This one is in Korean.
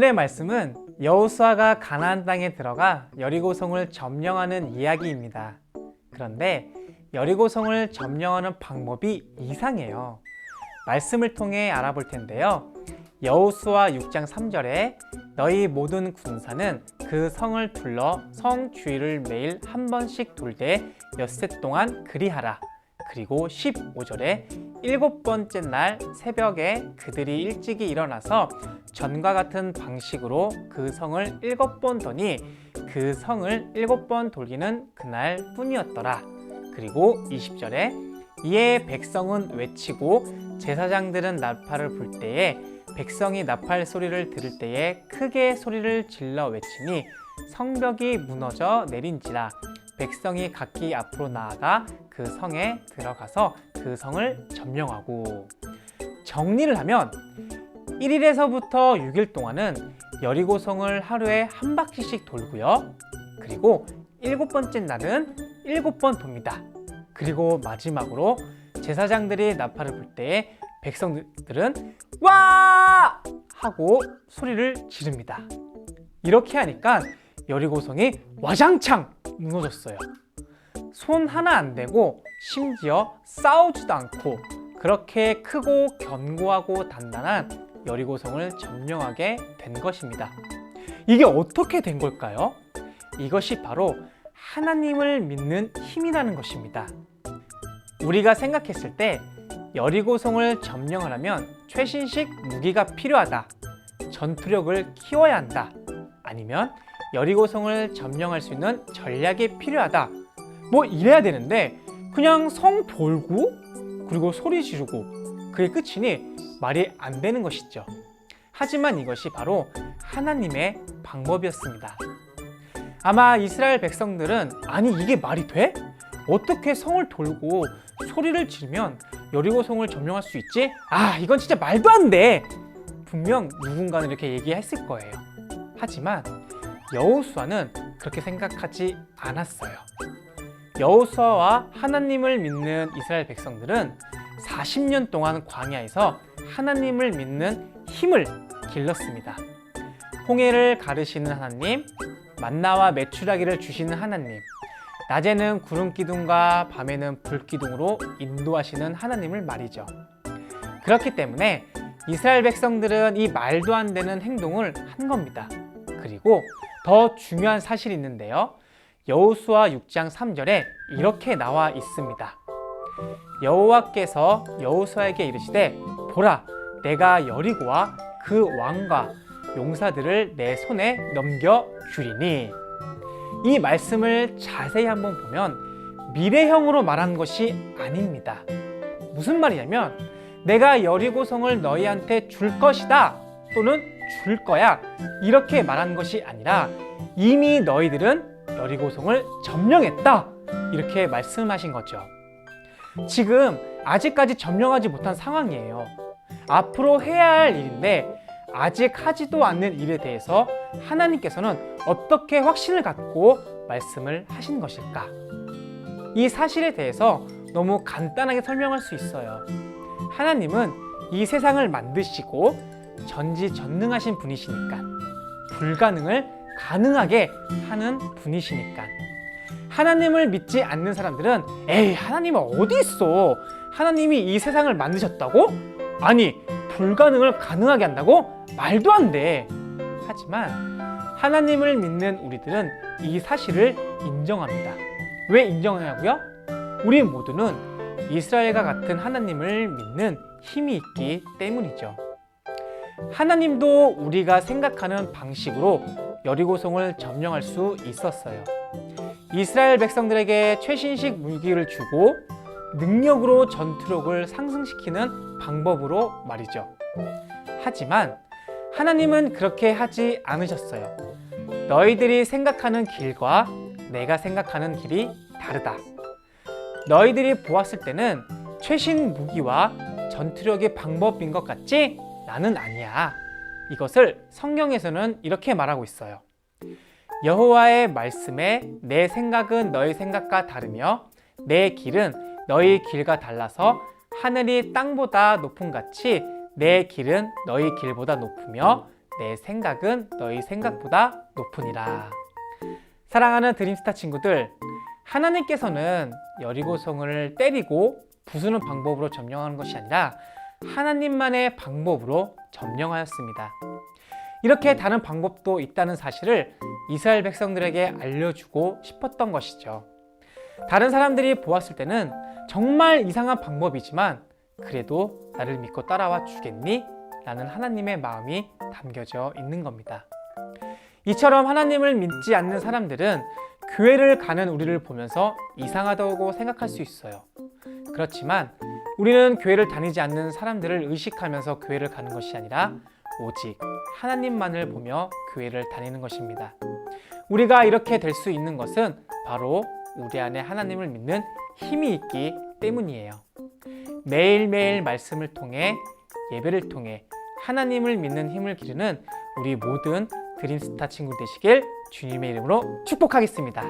오늘의 말씀은 여호수아가 가나안 땅에 들어가 여리고성을 점령하는 이야기입니다. 그런데 여리고성을 점령하는 방법이 이상해요. 말씀을 통해 알아볼 텐데요. 여호수아 6장 3절에 너희 모든 군사는 그 성을 둘러 성 주위를 매일 한 번씩 돌되 엿새 동안 그리하라. 그리고 15절에 7번째 날 새벽에 그들이 일찍이 일어나서 전과 같은 방식으로 그 성을 7번 도니 그 성을 7번 돌기는 그날 뿐이었더라. 그리고 20절에 이에 백성은 외치고 제사장들은 나팔을 불 때에 백성이 나팔 소리를 들을 때에 크게 소리를 질러 외치니 성벽이 무너져 내린지라. 백성이 각기 앞으로 나아가 그 성에 들어가서 그 성을 점령하고, 정리를 하면 1일에서부터 6일 동안은 여리고성을 하루에 한 바퀴씩 돌고요. 그리고 7번째 날은 7번 돕니다. 그리고 마지막으로 제사장들이 나팔을 불 때에 백성들은 와! 하고 소리를 지릅니다. 이렇게 하니까 여리고성이 와장창 무너졌어요. 손 하나 안 대고 심지어 싸우지도 않고 그렇게 크고 견고하고 단단한 여리고성을 점령하게 된 것입니다. 이게 어떻게 된 걸까요? 이것이 바로 하나님을 믿는 힘이라는 것입니다. 우리가 생각했을 때 여리고성을 점령하려면 최신식 무기가 필요하다, 전투력을 키워야 한다, 아니면 여리고성을 점령할 수 있는 전략이 필요하다, 뭐 이래야 되는데 그냥 성 돌고 그리고 소리 지르고 그게 끝이니 말이 안 되는 것이죠. 하지만 이것이 바로 하나님의 방법이었습니다. 아마 이스라엘 백성들은 아니 이게 말이 돼? 어떻게 성을 돌고 소리를 지르면 여리고 성을 점령할 수 있지? 아 이건 진짜 말도 안 돼! 분명 누군가는 이렇게 얘기했을 거예요. 하지만 여호수아는 그렇게 생각하지 않았어요. 여호수아와 하나님을 믿는 이스라엘 백성들은 40년 동안 광야에서 하나님을 믿는 힘을 길렀습니다. 홍해를 가르시는 하나님, 만나와 메추라기를 주시는 하나님, 낮에는 구름 기둥과 밤에는 불 기둥으로 인도하시는 하나님을 말이죠. 그렇기 때문에 이스라엘 백성들은 이 말도 안 되는 행동을 한 겁니다. 그리고 더 중요한 사실이 있는데요. 여호수아 6장 3절에 이렇게 나와 있습니다. 여호와께서 여호수아에게 이르시되 보라 내가 여리고와 그 왕과 용사들을 내 손에 넘겨주리니. 이 말씀을 자세히 한번 보면 미래형으로 말한 것이 아닙니다. 무슨 말이냐면 내가 여리고성을 너희한테 줄 것이다 또는 줄 거야 이렇게 말한 것이 아니라 이미 너희들은 여리고성을 점령했다 이렇게 말씀하신 거죠. 지금 아직까지 점령하지 못한 상황이에요. 앞으로 해야 할 일인데 아직 하지도 않는 일에 대해서 하나님께서는 어떻게 확신을 갖고 말씀을 하신 것일까? 이 사실에 대해서 너무 간단하게 설명할 수 있어요. 하나님은 이 세상을 만드시고 전지전능하신 분이시니까, 불가능을 가능하게 하는 분이시니까. 하나님을 믿지 않는 사람들은 에이 하나님은 어디 있어? 하나님이 이 세상을 만드셨다고? 아니 불가능을 가능하게 한다고? 말도 안 돼. 하지만 하나님을 믿는 우리들은 이 사실을 인정합니다. 왜 인정하냐고요? 우리 모두는 이스라엘과 같은 하나님을 믿는 힘이 있기 때문이죠. 하나님도 우리가 생각하는 방식으로 여리고성을 점령할 수 있었어요. 이스라엘 백성들에게 최신식 무기를 주고 능력으로 전투력을 상승시키는 방법으로 말이죠. 하지만 하나님은 그렇게 하지 않으셨어요. 너희들이 생각하는 길과 내가 생각하는 길이 다르다. 너희들이 보았을 때는 최신 무기와 전투력의 방법인 것 같지? 나는 아니야. 이것을 성경에서는 이렇게 말하고 있어요. 여호와의 말씀에 내 생각은 너희 생각과 다르며 내 길은 너희 길과 달라서 하늘이 땅보다 높음 같이 내 길은 너희 길보다 높으며 내 생각은 너희 생각보다 높으니라. 사랑하는 드림스타 친구들, 하나님께서는 여리고성을 때리고 부수는 방법으로 점령하는 것이 아니라 하나님만의 방법으로 점령하였습니다. 이렇게 다른 방법도 있다는 사실을 이스라엘 백성들에게 알려주고 싶었던 것이죠. 다른 사람들이 보았을 때는 정말 이상한 방법이지만 그래도 나를 믿고 따라와 주겠니? 라는 하나님의 마음이 담겨져 있는 겁니다. 이처럼 하나님을 믿지 않는 사람들은 교회를 가는 우리를 보면서 이상하다고 생각할 수 있어요. 그렇지만 우리는 교회를 다니지 않는 사람들을 의식하면서 교회를 가는 것이 아니라 오직 하나님만을 보며 교회를 다니는 것입니다. 우리가 이렇게 될 수 있는 것은 바로 우리 안에 하나님을 믿는 힘이 있기 때문이에요. 매일매일 말씀을 통해 예배를 통해 하나님을 믿는 힘을 기르는 우리 모든 드림스타 친구 되시길 주님의 이름으로 축복하겠습니다.